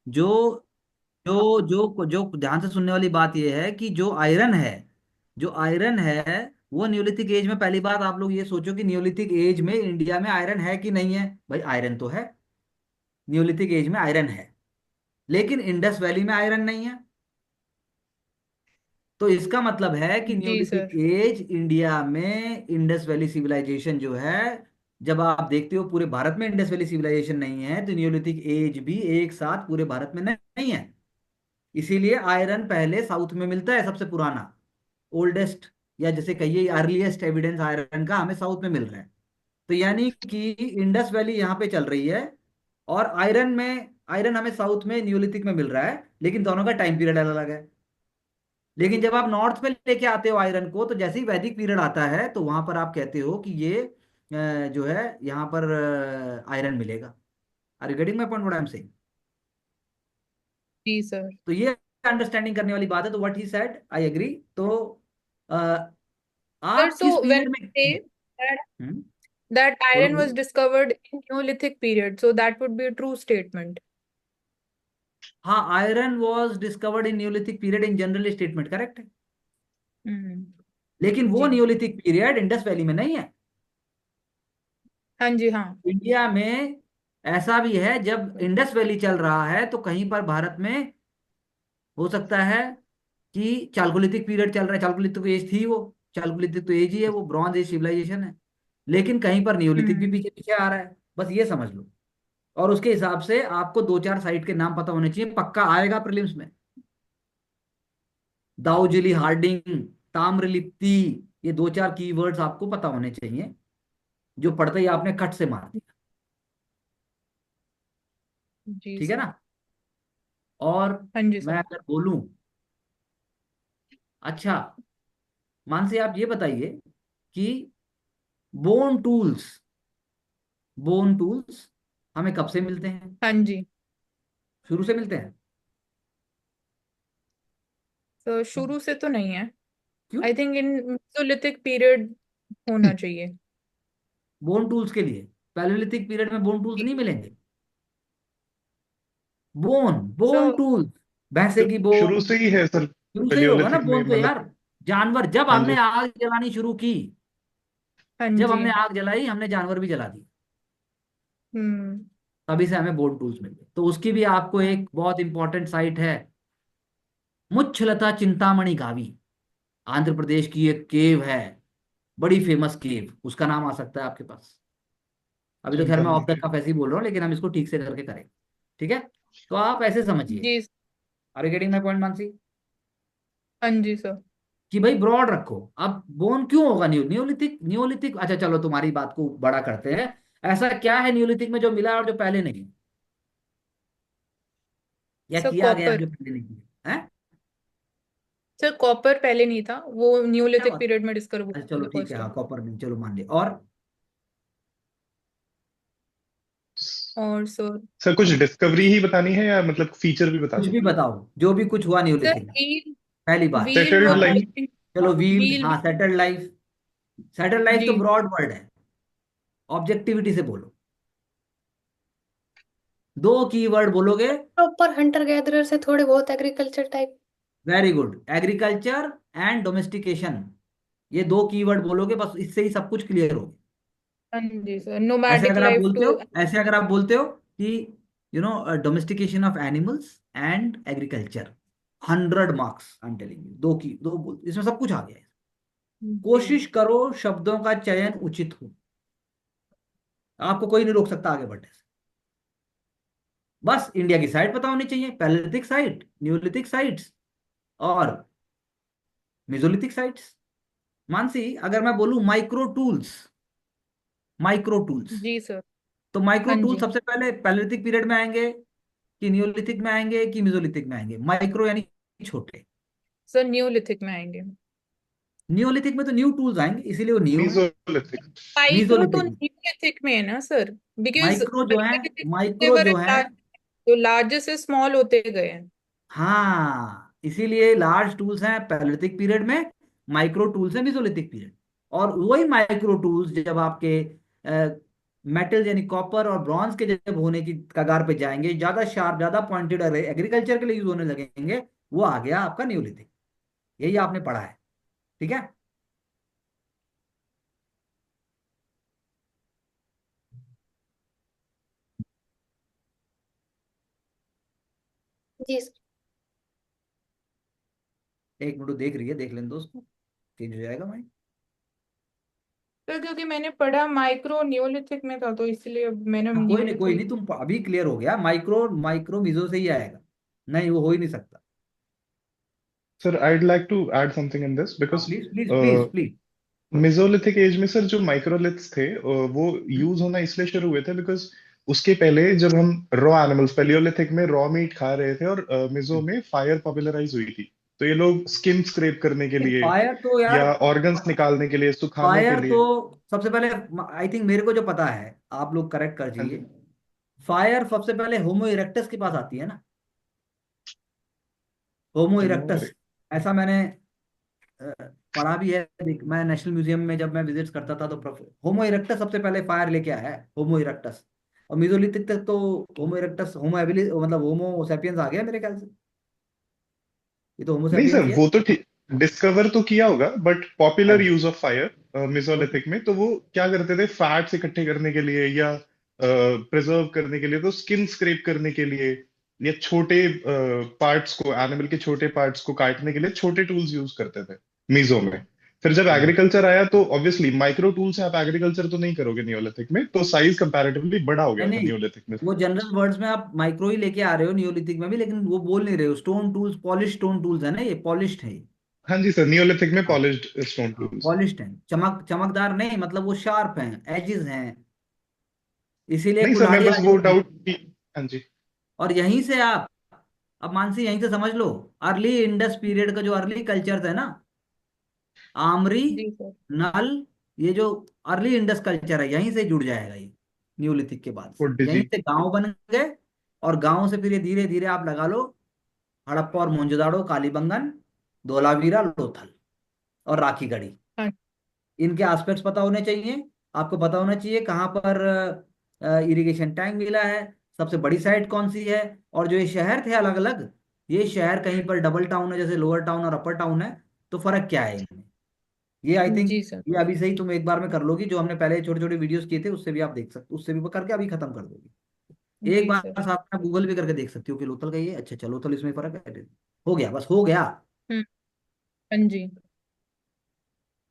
जो जो ध्यान से सुनने वाली बात यह है कि जो आयरन है वो न्योलिथिक एज में, पहली बात आप लोग ये सोचो कि न्योलिथिक एज में इंडिया में आयरन है कि नहीं है। भाई आयरन तो है, न्योलिथिक एज में आयरन है, लेकिन इंडस वैली में आयरन नहीं है। तो इसका मतलब है कि जी न्योलिथिक सर। एज इंडिया में, इंडस वैली सिविलाइजेशन जो है, जब आप देखते हो पूरे भारत में इंडस वैली सिविलाइजेशन नहीं है, तो न्योलिथिक एज भी एक साथ पूरे भारत में नहीं है। इसीलिए आयरन पहले साउथ में मिलता है, सबसे पुराना, ओल्डेस्ट, या जैसे कहिए अर्लीस्ट एविडेंस आयरन का हमें साउथ में मिल रहा है। तो यानी कि इंडस वैली यहाँ पे चल रही है, और आयरन हमें साउथ में न्यूलिथिक में मिल रहा है, लेकिन दोनों का टाइम पीरियड अलग अलग है। लेकिन जब आप नॉर्थ पे लेके आते हो आयरन को, तो जैसे ही वैदिक पीरियड आता है तो वहां पर आप कहते हो कि ये जो है यहाँ पर आयरन मिलेगा। Are you getting my point what I am saying? जी सर। तो ये अंडरस्टैंडिंग करने वाली बात है। तो what he said I agree. तो अ, Sir, आप किस so when पीरियड में? we say that hmm, that बोलो iron was बोलो। discovered in Neolithic period, so that would be a true statement. हाँ, iron was discovered in Neolithic period in general statement, correct है। हम्म। लेकिन वो जी। Neolithic period Indus valley में नहीं है। हाँ जी हाँ। इंडिया में ऐसा भी है, जब इंडस वैली चल रहा है तो कहीं पर भारत में हो सकता है कि चालकोलिथिक पीरियड चल रहा है। चालकोलिथिक एज थी वो, चालकोलिथिक तो एज ही है, वो ब्रॉन्ज एज सिविलाइजेशन है। लेकिन कहीं पर नियोलिथिक भी हम्म। पीछे पीछे आ रहा है, बस ये समझ लो। और उसके हिसाब से आपको दो चार साइट के नाम पता होने चाहिए, पक्का आएगा प्रीलिम्स में। दाऊजिली हार्डिंग, ताम्रलिप्ति, ये दो चार कीवर्ड्स आपको पता होने चाहिए, जो पढ़ते ही आपने कट से मार दिया। जी ठीक है सर। ना? और हाँ जी मैं सर। अगर बोलूं, अच्छा, मानसी आप ये बताइए कि बोन टूल्स बोन टूल्स हमें कब से मिलते हैं? हाँ जी। शुरू से मिलते हैं? तो शुरू से तो नहीं है। क्यों? I think in Mesolithic period होना चाहिए। बोन टूल्स के लिए पैलेलिथिक पीरियड में बोन टूल्स नहीं मिलेंगे। बोन सो टूल्स, भैंसे की शुरू बोन, से ही है सर। शुरू से ही होगा ना पेलियोलिथिक में बोन तो मतलब। यार। जानवर, जब हाँ हमने जी। आग जलानी शुरू की, हाँ जब जी। हमने आग जलाई, हमने जानवर भी जला दिए, हम्म। तभी से हमें बोन टूल्स मिल गए। तो उसकी भी आपको एक बहुत इंपॉर्टेंट साइट है, मुच्छलता चिंतामणि गावी, आंध्र प्रदेश की एक केव है, बड़ी फेमस केव, उसका नाम आ सकता है आपके पास। अभी तो खैर मैं ऑफ चिंतामणि द के। कफ ऐसे ही बोल रहा हूँ, लेकिन हम इसको ठीक से करके करेंगे। ठीक है? तो आप ऐसे समझिए। जी। Are you getting my point Mansi? हाँ जी सर। कि भाई ब्रॉड रखो। अब बोन क्यों होगा न्यूलिथिक? न्यूलिथिक, अच्छा चलो तुम्हारी बात को बड़ा करते हैं। ऐसा क्या है न्यूलिथिक में जो मिला और जो पहले नहीं, या सर किया गया कॉपर। जो पहले नहीं किया है? सर कॉपर पहले नहीं था, वो क्या न्यूलिथिक बात। पीरियड में डिस्कवर हुआ अच्छा था चलो ठीक फर्स्ट है, हाँ टाइम। कॉपर नहीं, चलो मान लिया। और और सर सर कुछ डिस्कवरी ही बतानी है या मतलब फीचर भी बता कुछ दूं? भी बताओ, जो भी कुछ हुआ सर न्यूलिथिक में। व्हील। पहली बात, wheel settled was life. I wheel, think. चलो व्हील्ड, व्हील हाँ भी। Settled life. सेटल्ड लाइफ तो जी। ब्रॉड वर्ड है, ऑब्जेक्टिविटी से बोलो। दो कीवर्ड बोलोगे। प्रॉपर हंटर गैदरर से थोड़े बहुत agriculture type. Very good, agriculture and domestication, ये दो कीवर्ड बोलोगे, बस इससे ही सब कुछ क्लियर हो। हाँ जी सर, ऐसे नोमैडिक अगर आप लाइफ बोलते टू। हो, ऐसे अगर आप बोलते हो कि domestication of animals and agriculture, 100 marks I am telling you. दो की दो बोल, इसमें सब कुछ आ गया है। जी। कोशिश करो शब्दों का चयन उचित हो, आपको कोई नहीं रोक सकता आगे बढ़ने से। बस इंडिया की साइड पता होनी चाहिए, पैलेलिथिक साइट, न्यूलिथिक साइट्स और मेसोलिथिक साइट्स। मानसी, अगर मैं बोलूं माइक्रो टूल्स, माइक्रो टूल्स, जी सर। तो माइक्रो हाँ टूल जी सबसे पहले पैलेलिथिक पीरियड में आएंगे कि न्यूलिथिक में आएंगे कि मेसोलिथिक में आएंगे? माइक्रो यानी छोटे। सर, न्यूलिथिक में आएंगे। नियोलिथिक में तो न्यू टूल्स आएंगे, इसीलिए वो न्यू है। मीसोलिथिक। माइक्रो तो मीसोलिथिक में न्यूलिथिक में है ना सर? बिकॉज माइक्रो जो है, दे माइक्रो वर जो है, जो लार्जेस्ट से स्मॉल होते गए हैं। हाँ इसीलिए लार्ज टूल्स हैं पैलेलिथिक पीरियड में, माइक्रो टूल्स हैं मेसोलिथिक पीरियड। और वही माइक्रो टूल्स जब आपके मेटल्स यानी कॉपर और ब्रॉन्ज के जब होने की कगार पे जाएंगे, ज्यादा शार्प, ज्यादा पॉइंटेड एग्रीकल्चर के लिए यूज होने लगेंगे, वो आ गया आपका न्यूलिथिक। यही आपने पढ़ा है, ठीक है। जी सर। एक मिनट देख रही है, देख लेने दो उसको, चेंज हो जाएगा माइंड। तो क्योंकि मैंने पढ़ा माइक्रो न्यूलिथिक में था, तो इसलिए अब मैंने हाँ कोई नहीं, कोई न्यूलिथिक। नहीं, तुम अभी क्लियर हो गया, माइक्रो माइक्रो मिजो से ही आएगा। नहीं, वो हो ही नहीं सकता। Sir I'd like to add something in this हाँ because please please please please. Mesolithic as में सर जो माइक्रोलिथ्स थे वो यूज होना इसलिए शुरू हुए थे बिकॉज उसके पहले जब हम रॉ एनिमल्स पैलियोलिथिक में रॉ मीट खा रहे थे और मेसो में फायर पॉपुलराइज हुई थी, तो ये लोग स्किन स्क्रैप करने के लिए फायर तो यार, या ऑर्गन्स निकालने के लिए, सुखाने के फायर तो लिए। सबसे पहले, आई थिंक मेरे को जो पता है, आप लोग करेक्ट कर हाँ जाइए, जी। फायर सबसे पहले होमो इरेक्टस के पास आती है ना। होमो होमो इरेक्टस, ऐसा मैंने अ, पढ़ा भी है। मैं नेशनल म्यूजियम में जब मैं विजिट करता था, तो होमो इरेक्टस सबसे पहले फायर लेके आया है, होमो इरेक्टस। और मेसोलिथिक तक तो होमो इरेक्टस, होमो एबिलिस, मतलब होमो सेपियंस आ गया मेरे ख्याल से। ये तो होमो नहीं सेपियंस सर, ही है। वो तो ठीक, डिस्कवर तो किया होगा बट पॉपुलर अच्छा। Use of fire okay. Mesolithic में तो वो क्या करते थे, फैट्स इकट्ठे करने के लिए या प्रिजर्व करने के लिए, तो स्किन स्क्रैप करने के लिए या छोटे पार्ट्स को, एनिमल के छोटे पार्ट्स को काटने के लिए छोटे टूल्स यूज करते थे मीजो में। फिर जब हम्म। एग्रीकल्चर आया तो ऑब्वियसली माइक्रो टूल से आप एग्रीकल्चर तो नहीं करोगे नियोलिथिक में, तो साइज कंपैरेटिवली बड़ा हो नहीं गया था नहीं, नियोलिथिक में। वो जनरल वर्ड्स में आप माइक्रो ही लेके आ रहे हो नियोलिथिक में भी, लेकिन वो बोल नहीं रहे हो। Stone tools, polish stone tools है ना, ये पॉलिश्ड है ये। हाँ जी सर, नियोलिथिक में हाँ पॉलिश्ड स्टोन हाँ, टूल्स। पॉलिश्ड है, चमकदार नहीं, मतलब वो शार्प हैं, एजेस हैं, इसीलिए नहीं सर, मैं कुल्हाड़ी बस आगे वो बढ़ी। डाउट की। हाँ जी। और यहीं से आप, अब मानसी यहीं से समझ लो, अर्ली इंडस पीरियड का जो अर्ली कल्चर है ना, आमरी, जी सर। नल, ये जो अर्ली इंडस कल्चर है, यहीं से जुड़ जाएगा ये न्यूलिथिक के बाद से, वो यहीं डिजी। से गांव बन गए। और गांव से फिर ये धीरे धीरे आप लगा लो, हड़प्पा और मोहनजोदाड़ो, कालीबंगन, धोलावीरा, लोथल और राखी गढ़ी, हाँ इनके एस्पेक्ट्स पता होने चाहिए। आपको पता होना चाहिए कहाँ पर इरिगेशन टैंक मिला है, सबसे बड़ी साइट कौन सी है, और जो ये शहर थे अलग अलग, ये शहर कहीं पर डबल टाउन है जैसे लोअर टाउन और अपर टाउन है, तो फर्क क्या है इनमें। ये आई थिंक, जी सर। ये अभी से ही तुम एक बार में कर लोगी, जो हमने पहले छोटे छोटे वीडियोस किए थे उससे भी आप देख सकते, उससे भी करके अभी खत्म कर दोगी। एक जी सर। बार साथ में गूगल भी करके देख सकती हो कि लोथल का ये, अच्छा अच्छा लोथल इसमें फर्क है, हो गया, बस हो गया। हम्म। हाँ जी।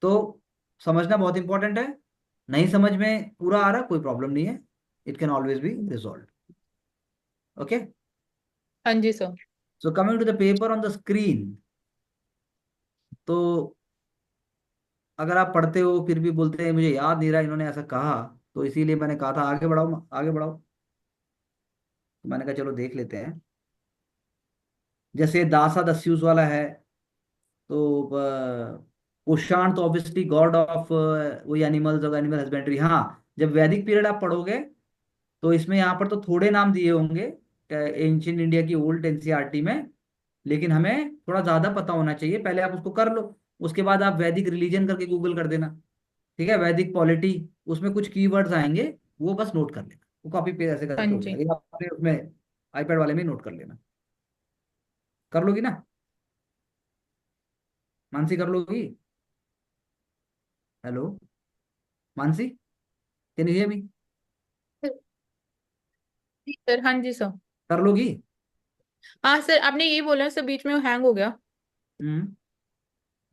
तो समझना बहुत इंपॉर्टेंट है। नहीं समझ में पूरा आ रहा, कोई प्रॉब्लम नहीं है, it can always be resolve. Okay. हाँ जी सर। So coming to the paper on the screen, तो अगर आप पढ़ते हो फिर भी बोलते हैं मुझे याद नहीं रहा, इन्होंने ऐसा कहा, तो इसीलिए मैंने कहा था आगे बढ़ाओ, आगे बढ़ाओ। तो मैंने कहा चलो देख लेते हैं। जैसे दासा दस्यूस वाला है, तो कुषाण तो ऑब्वियसली गॉड ऑफ वही एनिमल्स और एनिमल हस्बेंड्री। हाँ, जब वैदिक पीरियड आप पढ़ोगे, तो इसमें यहाँ पर तो थोड़े नाम दिए होंगे एंशियंट इंडिया की ओल्ड एनसीईआरटी में, लेकिन हमें थोड़ा ज्यादा पता होना चाहिए। पहले आप उसको कर लो, उसके बाद आप वैदिक रिलीजन करके गूगल कर देना, ठीक है, वैदिक पॉलिटी, उसमें कुछ कीवर्ड्स आएंगे, वो बस नोट कर लेना, वो कॉपी पेस्ट ऐसे हाँ करके हो जी। जाएगा, या आपने उसमें आईपैड वाले में नोट कर लेना। कर लोगी ना मानसी, कर लोगी? Hello Mansi, can you hear me? जी सर। हाँ जी सर। कर लोगी? हाँ सर, आपने ये बोला सर, बीच में हैंग हो गया। हम्म।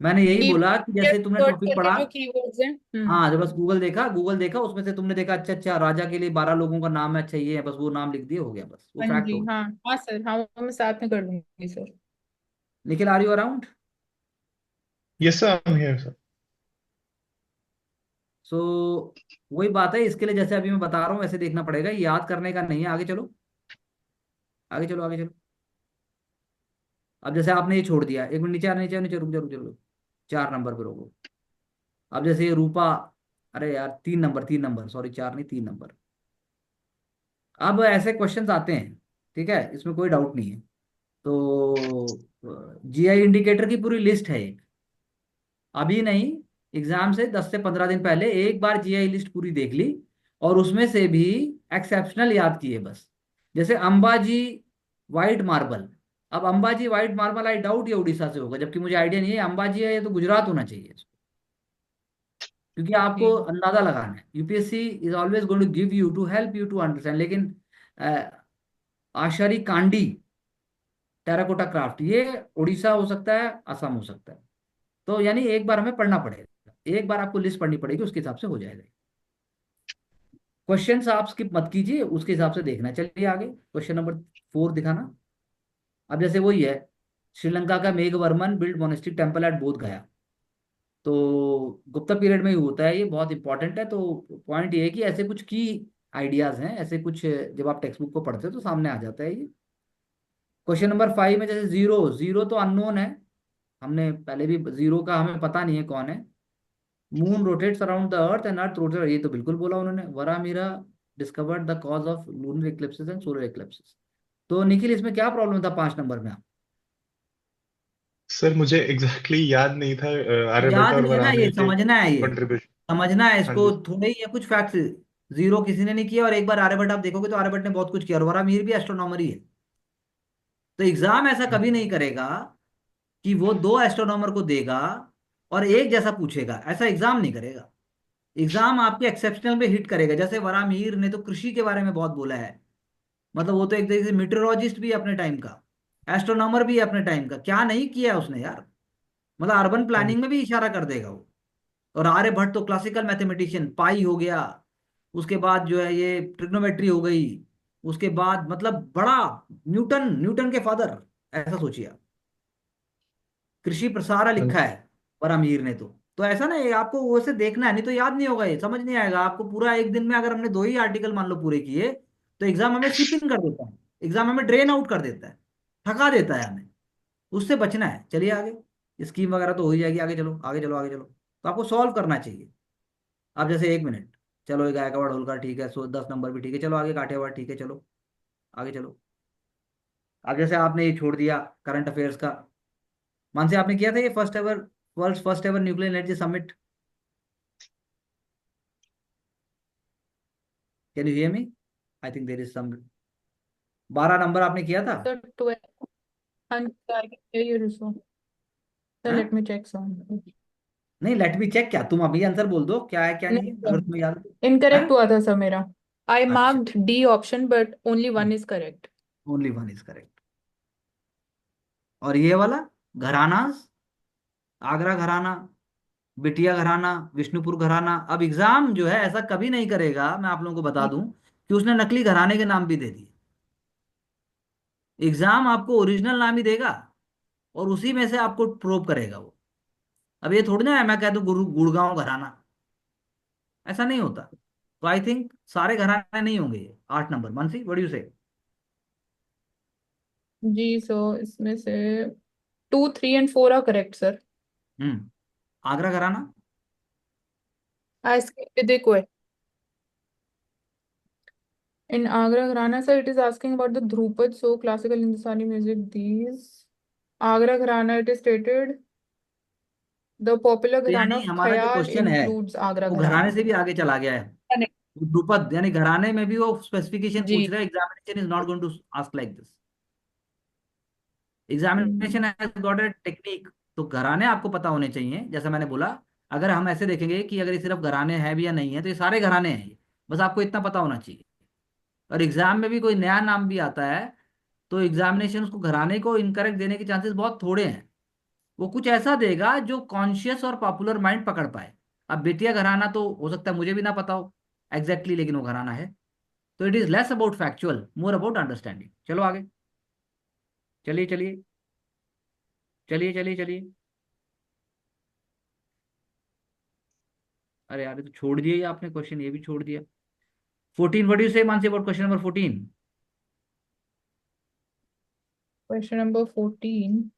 मैंने यही कि बोला कि जैसे तुमने सर्च टॉपिक करके पढ़ा, जो कीवर्ड्स हैं। हाँ, जब बस गूगल देखा, गूगल देखा, उसमें से तुमने देखा अच्छा अच्छा राजा के लिए 12 लोगों का नाम है, अच्छा ये है, बस वो नाम लिख दिए, हो गया, बस वो हाँ फैक्ट जी। हो गया। हाँ हाँ सर, हाँ वो मैं साथ में कर दूंगी sir. Nikhil, are you around? Yes sir, I am here sir. So वही बात है, इसके लिए जैसे अभी मैं बता रहा हूँ वैसे देखना पड़ेगा, ये याद करने का नहीं है। आगे चलो, आगे चलो, आगे चलो। अब जैसे आपने ये छोड़ दिया, एक मिनट, नीचे आना, नीचे नीचे, रुक जाओ, रुक जाओ, रुक जाओ। 4 नंबर पे रोको। अब जैसे ये रूपा, अरे यार 3 नंबर, 3 नंबर, सॉरी 4 नहीं, 3 नंबर। अब ऐसे क्वेश्चंस आते हैं, ठीक है, इसमें कोई डाउट नहीं है। तो जीआई इंडिकेटर की पूरी लिस्ट है एक, अभी नहीं, एग्जाम से 10 से 15 दिन पहले एक बार जीआई लिस्ट पूरी देख ली, और उसमें से भी एक्सेप्शनल याद किए बस। जैसे अंबाजी वाइट मार्बल। अब Ambaji white marble I doubt ये उड़ीसा से होगा, जबकि मुझे आइडिया नहीं है अंबाजी है, ये तो गुजरात होना चाहिए, क्योंकि ओके। आपको अंदाजा लगाना है। UPSC is always going to give you to help you to understand, लेकिन आशारी कांडी टेराकोटा क्राफ्ट ये उड़ीसा हो सकता है, असम हो सकता है। तो यानी एक बार हमें पढ़ना पड़ेगा, एक बार आपको लिस्ट पढ़नी पड़ेगी, उसके हिसाब से हो जाएगा। क्वेश्चंस आप स्किप मत कीजिए, उसके हिसाब से देखना। चलिए आगे, क्वेश्चन नंबर 4 दिखाना। अब जैसे वही है, श्रीलंका का Meghavarman build monastic temple at बोध गया। तो गुप्ता पीरियड में ही होता है, ये बहुत इंपॉर्टेंट है। तो पॉइंट ये है कि ऐसे कुछ की आइडियाज हैं, ऐसे कुछ जब आप टेक्स्ट बुक को पढ़ते हो तो सामने आ जाता है ये। क्वेश्चन नंबर 5 में जैसे जीरो, जीरो तो अननोन है, हमने पहले भी, जीरो का हमें पता नहीं है कौन है। Moon rotates around the earth and earth rotate, ये तो बिल्कुल बोला उन्होंने। Varahamihira discovered the cause of lunar eclipses and solar eclipses. तो निखिल इसमें क्या प्रॉब्लम था 5 नंबर में? सर मुझे एग्जैक्टली याद नहीं था आर्यभट्ट याद और नहीं है ना, ये वराहमिहिर के समझना है, ये कंट्रीब्यूशन। समझना है हाँ इसको। जी। थोड़े ही है कुछ फैक्ट्स, जीरो किसी ने नहीं किया, और एक बार आर्यभट्ट आप देखोगे तो आर्यभट्ट ने बहुत कुछ किया, और वरामीर भी एस्ट्रोनॉमर ही है। तो एग्जाम ऐसा कभी नहीं करेगा कि वो दो एस्ट्रोनॉमर को देगा और एक जैसा पूछेगा, ऐसा एग्जाम नहीं करेगा। एग्जाम आपके एक्सेप्शनल में हिट करेगा। जैसे वरामीर ने तो कृषि के बारे में बहुत बोला है, मतलब वो तो एक तरीके से मीटरोलॉजिस्ट भी है अपने टाइम का, एस्ट्रोनॉमर भी है अपने टाइम का, क्या नहीं किया है उसने यार। मतलब अर्बन हाँ जी। प्लानिंग में भी इशारा कर देगा वो। और आर्यभट्ट तो क्लासिकल मैथमेटिशियन, पाई हो गया, उसके बाद जो है ये ट्रिग्नोमेट्री हो गई, उसके बाद मतलब बड़ा, न्यूटन, न्यूटन के फादर, ऐसा सोचिए आप। कृषि पर सारा हाँ लिखा जी। है परमहीर ने तो ऐसा ना, ये आपको वैसे देखना है, नहीं तो याद नहीं होगा, ये समझ नहीं आएगा आपको। पूरा एक दिन में अगर हमने 2 ही आर्टिकल मान लो पूरे किए, तो एग्जाम हमें स्किपिंग कर देता है, एग्जाम हमें ड्रेन आउट कर देता है, थका देता है हमें। उससे बचना है। चलिए आगे, स्कीम वगैरह तो हो ही जाएगी, आगे चलो आगे चलो आगे चलो। तो आपको सॉल्व करना चाहिए। अब जैसे 1 मिनट, चलो ये गायकवाड़ होलकर ठीक है, 10 नंबर भी ठीक है, चलो आगे काठियावाड़ ठीक है, चलो आगे चलो। अब जैसे आपने ये छोड़ दिया करंट अफेयर्स का, मान से आपने किया था ये first ever, world first ever nuclear energy summit. Can you hear me? I think there is some. 12 number आपने किया था? सर 12, हाँ जी, I can hear you, Riso. Sir, हाँ? let me check some. नहीं, लेट मी चेक क्या, तुम अभी आंसर बोल दो क्या है क्या नहीं नहीं है, अगर सर, तुम्हें याद है। इनकरेक्ट हुआ था सर मेरा। आई अच्छा, marked D option but only one is correct. Only one is correct. और ये वाला घरानास, आगरा घराना, बिटिया घराना, विष्णुपुर घराना। अब एग्जाम जो है ऐसा कभी नहीं करेगा, मैं आप लोगों को बता दूं, कि उसने नकली घराने के नाम भी दे दिए। एग्जाम आपको ओरिजिनल नाम ही देगा और उसी में से आपको प्रोव करेगा वो। अब ये थोड़ी ना है मैं कह दूं गुड़गांव घराना, ऐसा नहीं होता। तो आई थिंक सारे घराने नहीं होंगे ये 8 number. Mansi, what do you say? जी सो इसमें से 2, 3 and 4 are correct sir. Agra gharana. I देखो, in Agra Gharana sir, it is asking about the Dhrupad, so classical Hindustani music. These Agra Gharana, it is stated the popular तो Gharana यानी of हमारा जो Khayal question है includes Agra वो घराने Gharana. से भी आगे चला गया है। Correct. ध्रुपद यानी घराने में भी वो स्पेसिफिकेशन पूछ जी। रहा है। Examination is not going to ask like this. Hmm, examination has got a technique. तो घराने आपको पता होने चाहिए, जैसा मैंने बोला। अगर हम ऐसे देखेंगे कि अगर ये सिर्फ घराने हैं भी या नहीं है, तो ये सारे घराने हैं ये, बस आपको इतना पता होना चाहिए। और एग्जाम में भी कोई नया नाम भी आता है, तो एग्जामिनेशन उसको घराने को इनकरेक्ट देने के चांसेस बहुत थोड़े हैं। वो कुछ ऐसा देगा जो कॉन्शियस और पॉपुलर माइंड पकड़ पाए। अब बेतिया घराना तो हो सकता है मुझे भी ना पता हो एग्जैक्टली, लेकिन वो घराना है। तो it is less about factual, more about understanding. चलो आगे, चलिए चलिए चलिए चलिए चलिए। अरे यार, ये तो छोड़ दिया, ये आपने क्वेश्चन ये भी छोड़ दिया। 14, व्हाट डू यू से Mansi about question number 14? question number 14.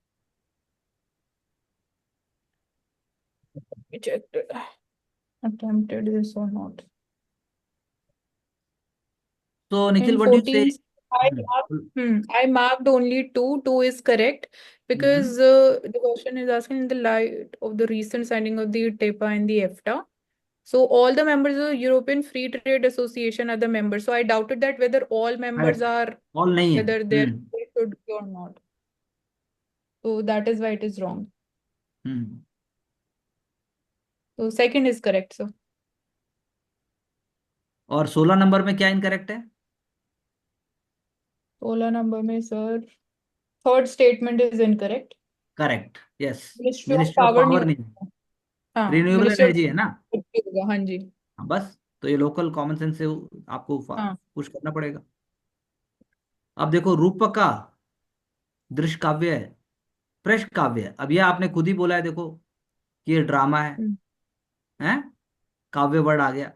Rejected. Attempted this or not. तो Nikhil In what do you से? 14, I marked only two. Two is correct hmm, because the question is asking in the light of the recent signing of the TEPA and the EFTA. So all the members of the European Free Trade Association are the members. So I doubted that whether all members correct, are, all नहीं है। whether they should be or not. So that is why it is wrong. Hmm. So second is correct. So और 16 number में क्या incorrect है? 16 number में sir, third statement is incorrect. Correct, yes. Ministry of ministry of Power नहीं power नहीं, होगा। हाँ, renewable Ministry of energy है ना। Electricity होगा। हाँ जी। हाँ, बस तो ये लोकल कॉमन सेंस से आपको हाँ पुश करना पड़ेगा। अब देखो, रूपका दृश्य काव्य है, पृष्ठ काव्य है। अब ये आपने खुद ही बोला है, देखो कि ये ड्रामा हम्म, है, काव्य वर्ड आ गया।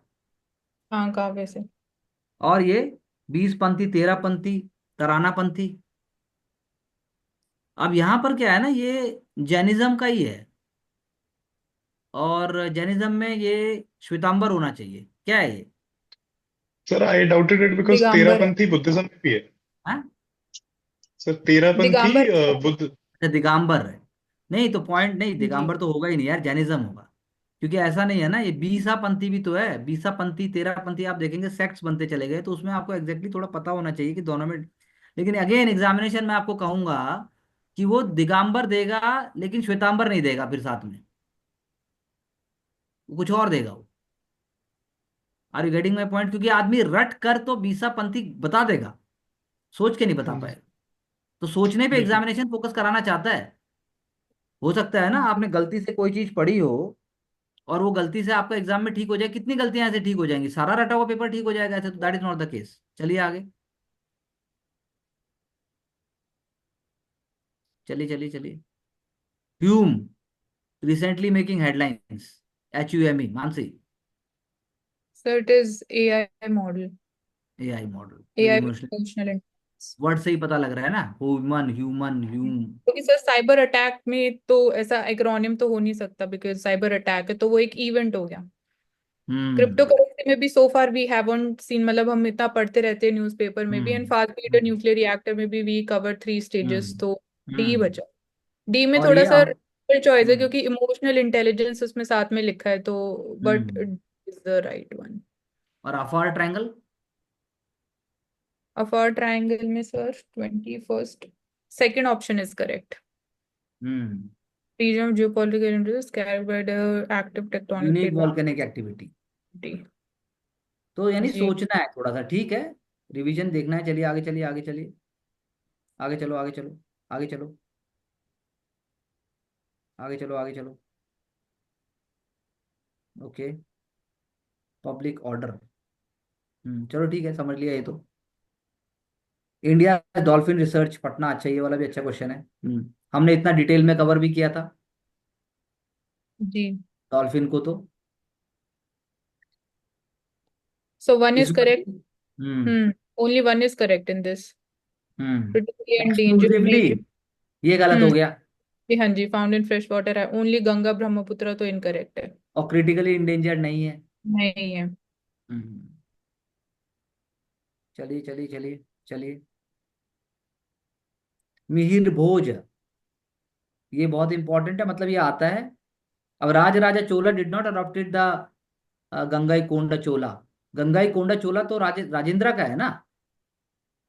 हाँ काव्य से। और ये 20 पंथी, 13 पंथी, तराना पंथी। अब यहां पर क्या है ना, ये जैनिज्म का ही है, और जैनिज्म में ये श्वेतांबर होना चाहिए। क्या है ये? Sir I doubted it because Digambar है। तेरापंथी बुद्धिज्म में भी है। हाँ? सर तेरापंथी दिगंबर है। बुद्ध। अच्छा, दिगंबर है। नहीं तो पॉइंट नहीं, जी दिगंबर तो होगा ही नहीं यार, जैनिज्म होगा। क्योंकि ऐसा नहीं है ना, ये 20 पंथी भी तो है, 20 पंथी, 13 पंथी, आप देखेंगे सेक्ट्स बनते चले गए, तो उसमें आपको एग्जैक्टली थोड़ा पता होना चाहिए कि दोनों में। लेकिन अगेन एग्जामिनेशन में आपको कहूंगा कि वो दिगंबर देगा, लेकिन श्वेतांबर नहीं देगा फिर साथ में, वो कुछ और देगा वो। Are you getting my point? क्योंकि आदमी रट कर तो 20 पंथी बता देगा, सोच के नहीं बता हाँ जी। पाएगा। तो सोचने पे बिल्कुल। एग्जामिनेशन फोकस कराना चाहता है। हो सकता है ना जी आपने गलती से कोई चीज पढ़ी हो, और वो गलती से आपका एग्जाम में ठीक हो जाए। कितनी गलतियां ऐसे ठीक हो जाएंगी? सारा रटा हुआ पेपर ठीक हो जाएगा ऐसे? तो that is not the case. चलिए आगे, चलिए चलिए चलिए। Hume recently making headlines, HUME, Mansi. Sir it is AI model, AI model, AI emotional, emotional intelligence. Word से ही पता लग रहा है ना, ह्यूमन, ह्यूमन, ह्यूम। क्योंकि सर साइबर अटैक में तो ऐसा एक्रोनिम तो हो नहीं सकता, बिकॉज साइबर अटैक है तो वो एक इवेंट हो गया। क्रिप्टो हम्म। करेंसी में भी so far we haven't seen, मतलब हम इतना पढ़ते रहते हैं न्यूज़पेपर में भी, and hmm. Fast beat hmm. Nuclear reactor में भी वी कवर 3 स्टेजेस, हम्म। तो डी हम्म। बचा। डी में और थोड़ा ये सा चॉइस है हम्म। क्योंकि इमोशनल इंटेलिजेंस उसमें साथ में लिखा है, तो but hmm. Is the right one. और अफार ट्रायंगल। अफार ट्रायंगल में sir 21st, second option is correct. Hmm. Region of geopolitical interest carried by the active tectonic unique plate volcanic activity. boundary। तो यानी जी सोचना है थोड़ा सा, ठीक है। रिवीजन देखना है। चलिए आगे चलिए, आगे चलिए, आगे चलो, आगे चलो, आगे चलो, आगे चलो, आगे चलो। Okay, public order. चलो ठीक है, समझ लिया ये तो। इंडिया डॉल्फिन रिसर्च पटना, अच्छा ये वाला भी अच्छा क्वेश्चन है। हमने इतना डिटेल में कवर भी किया था जी। डॉल्फिन को तो। So one is इसमें correct. Hmm. Only one is correct in this. Critically endangered exclusively major। ये गलत हो हम्म। गया। जी हाँ जी, फाउंड इन फ्रेश वाटर है ओनली गंगा ब्रह्मपुत्र, तो इनकरेक्ट है। और क्रिटिकली इंडेंजर्ड नहीं है। नहीं है। हम्म। चलिए चलिए चलिए चलिए। मिहिर भोज, ये बहुत इंपॉर्टेंट है, मतलब ये आता है। अब Raj Raja Chola did not adopted the Gangai Konda Chola. Gangai Konda Chola तो राजेंद्र का है ना।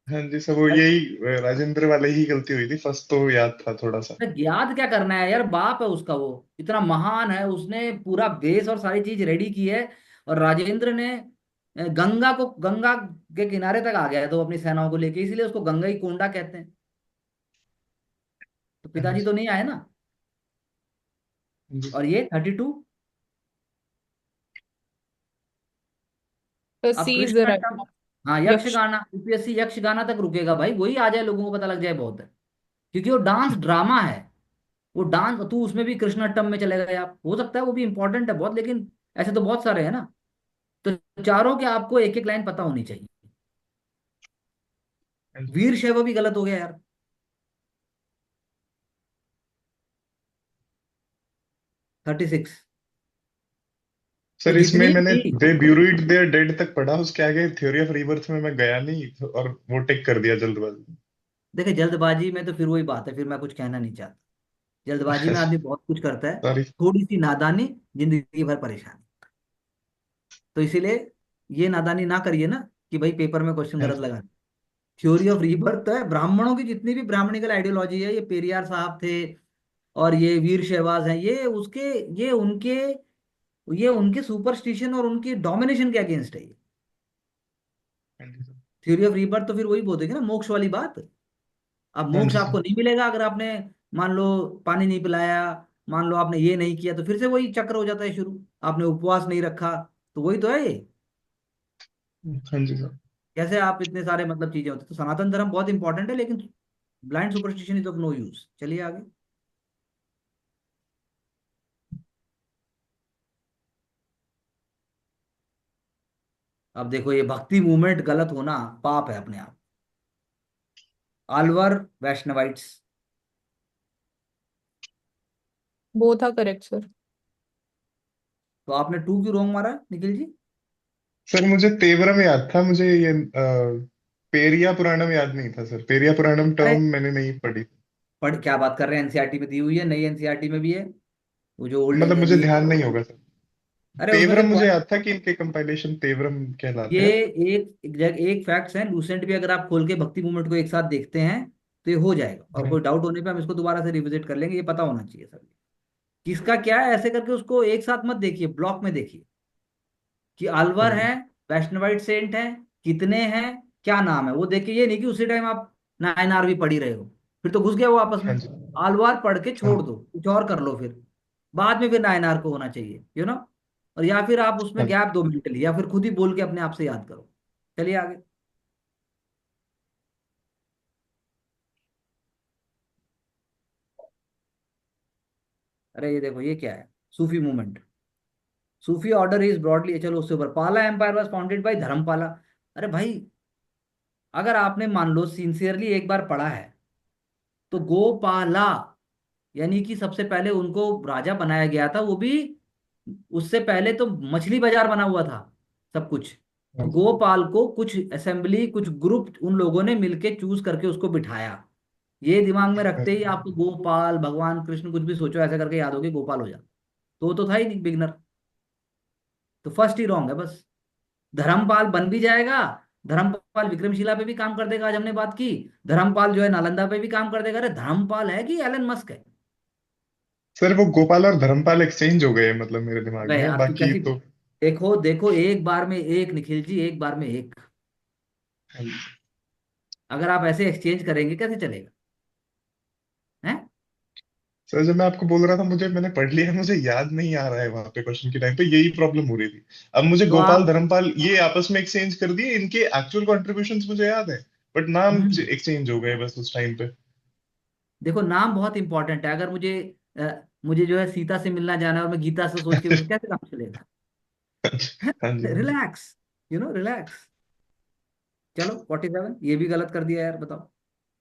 हाँ जी सर, वो यही राजेंद्र वाले ही गलती हुई थी, फर्स्ट तो याद था थोड़ा सा। अरे याद क्या करना है यार, बाप है उसका, वो इतना महान है, उसने पूरा बेस और सारी चीज रेडी की है। और राजेंद्र ने गंगा को, गंगा के किनारे तक आ गया है तो अपनी सेनाओं को लेके, इसीलिए उसको गंगाई कोंडा कहते हैं। तो हाँ पिताजी जी। तो नहीं आए ना। हाँ जी। और ये 32। तो अब सी इज द कृष्णट्टम। राइट। हाँ, यक्ष। यक्षगाना, UPSC यक्षगाना तक रुकेगा भाई, वही आ जाए लोगों को पता लग जाए बहुत है। क्योंकि वो डांस ड्रामा है। वो डांस, तू उसमें भी कृष्णट्टम में चले गए आप, हो सकता है वो भी इंपॉर्टेंट है बहुत, लेकिन ऐसे तो बहुत सारे हैं ना। तो चारों के आपको एक एक लाइन पता होनी चाहिए। हाँ जी। वीर शैव भी गलत हो गया यार, 36। तो सर इसमें जितनी मैंने भी, दे ब्यूरिड देयर डेड तक पढ़ा, उसके आगे थ्योरी ऑफ रीबर्थ में मैं गया नहीं और वो टिक कर दिया जल्दबाजी देखिए जल्दबाजी में तो फिर वही बात है, फिर मैं कुछ कहना नहीं चाहता। जल्दबाजी में। में आदमी बहुत कुछ करता है। सॉरी। थोड़ी सी नादानी, जिंदगी भर परेशानी। तो इसीलिए ये नादानी ना करिए ना कि भाई पेपर में क्वेश्चन हाँ गलत जी। लगा। थ्योरी ऑफ रीबर्थ तो है, ब्राह्मणों की जितनी भी ब्राह्मणिकल आइडियोलॉजी है, ये पेरियार साहब थे और ये वीर शहबाज हैं, ये उनके ये उनके सुपरस्टिशन और उनकी डोमिनेशन के अगेंस्ट है ये। हाँ जी सर। थ्योरी ऑफ रीबर्थ तो फिर वही बोलेगी ना, मोक्ष वाली बात। अब हाँ मोक्ष जी आपको सर। नहीं मिलेगा अगर आपने, मान लो, पानी नहीं पिलाया, मान लो आपने ये नहीं किया, तो फिर से वही चक्र हो जाता है शुरू। आपने उपवास नहीं रखा, तो वही तो है ये। हाँ जी सर। कैसे आप इतने सारे मतलब चीजें होती, तो सनातन धर्म बहुत इंपॉर्टेंट है, लेकिन blind superstition is of no use. चलिए आगे। अब देखो, ये भक्ति मूवमेंट गलत होना पाप है अपने आप। Alvar Vaishnavites. Both are correct sir. तो आपने टू क्यों रॉन्ग मारा निखिल जी? सर मुझे तेवरम याद था, मुझे ये पेरिया पुराणम याद नहीं था सर। पेरिया पुराणम अरे, टर्म मैंने नहीं पढ़ी। पढ़ क्या बात कर रहे हैं, एनसीईआरटी में दी हुई है, नई एनसीईआरटी में भी है, वो जो ओल्ड मतलब मुझे अभी। ध्यान नहीं होगा सर। अरे उसमें से तेवरम मुझे पॉइंट, याद था कि इनके कंपाइलेशन तेवरम ये कहलाते हैं। एक फैक्ट्स है, लूसेंट भी अगर आप खोल के भक्ति मूवमेंट को एक साथ देखते हैं तो ये हो जाएगा, और हाँ कोई डाउट होने पे हम इसको दोबारा से रिविजिट कर लेंगे, ये पता होना चाहिए सब। किसका क्या है ऐसे करके उसको एक साथ मत देखिए, ब्लॉक में देखिए कि हाँ अलवर जी। है, वैष्णवाइट सेंट है, कितने हैं, क्या नाम है, वो देखिए। ये नहीं कि उसी टाइम आप नायनार भी पढ़ी रहे हो, फिर तो घुस गया वो आपस में। हाँ जी। आलवार पढ़ के हाँ छोड़ दो, कुछ और कर लो फिर, बाद में फिर नायनार को होना चाहिए, और या फिर आप उसमें हाँ। गैप 2 मिनट के लिए, या फिर खुद ही बोल के अपने आप से याद करो। चलिए आगे। अरे ये देखो, ये क्या है, Sufi movement. Sufi order is broadly, चलो उससे ऊपर, Pala empire was founded by Dharmapala. अरे भाई, अगर आपने मान लो सिंसियरली एक बार पढ़ा है, तो गोपाला यानी कि सबसे पहले उनको राजा बनाया गया था, वो भी उससे पहले तो मछली बाजार बना हुआ था सब कुछ। हाँ तो जी। गोपाल को कुछ असेंबली, कुछ ग्रुप उन लोगों ने मिलके चूज करके उसको बिठाया। ये दिमाग में हाँ रखते ही जी। आपको गोपाल, भगवान कृष्ण, कुछ भी सोचो ऐसा करके याद होगे, गोपाल हो जाए। तो वो तो था ही नहीं, बिगनर। तो फर्स्ट ही रॉन्ग है बस। धर्मपाल बन भी जाएगा, धर्मपाल विक्रमशिला पे भी काम कर देगा, आज हमने बात की। धर्मपाल जो है नालंदा पे भी काम कर देगा। अरे धर्मपाल है कि एलन मस्क है? सर वो गोपाल और धर्मपाल एक्सचेंज हो गए मतलब मेरे दिमाग बे में, यार तू बाकी कैसी, तो। देखो देखो, एक बार में एक, निखिल जी, एक बार में एक। हाँ जी। अगर आप ऐसे एक्सचेंज करेंगे कैसे चलेगा? हैं? सर जब मैं आपको बोल रहा था मुझे, मैंने पढ़ लिया, मुझे याद नहीं आ रहा है वहां पे क्वेश्चन के टाइम पे, यही प्रॉब्लम हो रही थी। अब मुझे तो गोपाल आप, धर्मपाल ये आपस में एक्सचेंज कर दिए, इनके एक्चुअल कॉन्ट्रीब्यूशंस मुझे याद है, बट नाम हम्म, एक्सचेंज हो गए बस उस टाइम पे। देखो नाम बहुत इंपॉर्टेंट है। अगर मुझे जो है सीता से मिलना जाना है और मैं गीता से सोच के कैसे काम चलेगा? हाँ जी। हाँ जी। Relax, relax. चलो 47 ये भी गलत कर दिया यार, बताओ।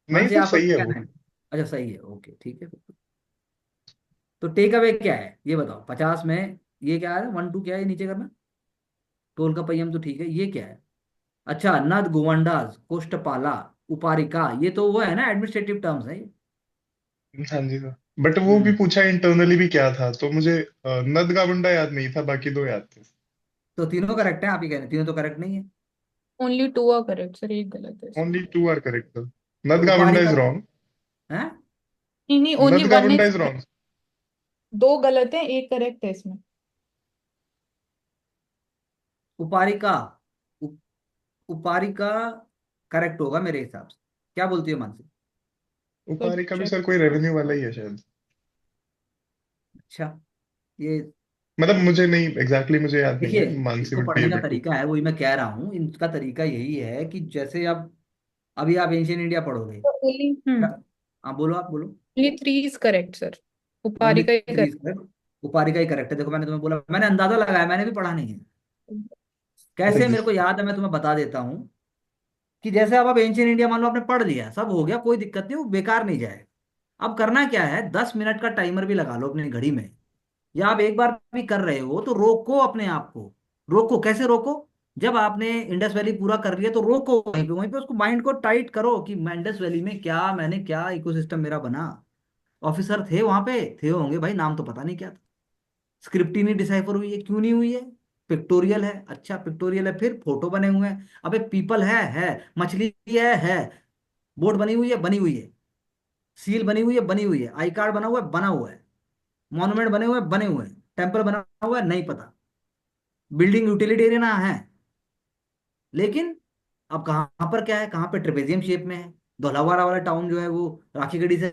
नहीं मानसी सर आपका सही है क्या वो। है? अच्छा सही है, ओके ठीक है फिर। तो टेक अवे क्या है ये बताओ, 50 में। ये क्या है, 1 2 क्या है, ये नीचे करना। टोल का पहियम तो ठीक है, ये क्या है? अच्छा, नद, गोवंडास, कोष्टपाला, उपारिका, ये तो वो है ना, एडमिनिस्ट्रेटिव टर्म्स है ये। हाँ जी सर। बट वो भी हम्म पूछा इंटरनली भी क्या था, तो मुझे नद का बंडा याद नहीं था, बाकी दो याद थे। तो तीनों करेक्ट है, आप ही कह रहे हैं तीनों तो करेक्ट नहीं है। Only two are correct sir, एक गलत है इसमें। Only two are correct sir. तो नद का बंडा उपारिका इज रॉन्ग। है, नहीं नहीं, ओनली नद का one Banda is, is wrong. दो गलत है, एक करेक्ट है इसमें। उपारिका, उ, उपारिका करेक्ट होगा मेरे हिसाब से। क्या बोलती है मानसी? तो उपारी का भी चेक। सर कोई रेवेन्यू वाला ही है शायद। अच्छा, ये मतलब मुझे नहीं एग्जैक्टली मुझे याद नहीं देखिए, है, मानसी इसको वुड बी पढ़ने का एबल टू। तरीका है, वही मैं कह रहा हूँ, इनका तरीका यही है कि जैसे अब अभी आप एंशियंट इंडिया पढ़ोगे। ओनली हाँ बोलो, आप बोलो। Only three is correct sir. Only उपारी का ही 3 करेक्ट। करेक्ट। उपारिका ही करेक्ट है, देखो मैंने तुम्हें बोला, मैंने अंदाजा लगाया, मैंने भी पढ़ा नहीं है। हाँ कैसे जी। मेरे को याद है, मैं तुम्हें बता देता हूँ कि जैसे अब एंशियंट इंडिया मान लो आपने पढ़ लिया, सब हो गया, कोई दिक्कत नहीं, वो बेकार नहीं जाएगा। अब करना क्या है, 10 मिनट का टाइमर भी लगा लो अपनी घड़ी में, या आप एक बार भी कर रहे हो तो रोको अपने आप को। रोको, कैसे रोको? जब आपने इंडस वैली पूरा कर लिया तो रोको वहीं पे उसको, माइंड को टाइट करो कि मैं इंडस वैली में क्या, मैंने क्या इकोसिस्टम मेरा बना। ऑफिसर थे वहां पे, थे होंगे भाई, नाम तो पता नहीं क्या था। स्क्रिप्ट ही नहीं डिसाइफर हुई है, क्यों नहीं हुई है? पिक्टोरियल है, अच्छा पिक्टोरियल है, फिर फोटो बने हुए हैं। अबे पीपल है, मछली है, बोट बनी हुई है, बनी हुई है, सील बनी हुई है, बनी हुई है, आई कार्ड बना हुआ है, बना हुआ है, मॉन्यूमेंट बने हुए हैं, बने हुए हैं, टेम्पल बना हुआ है, नहीं पता, बिल्डिंग यूटिलिटेरियन है, लेकिन अब कहाँ पर क्या है, कहाँ पे ट्रेपेजियम शेप में है, धौलावाड़ा वाला टाउन जो है वो राखी गढ़ी से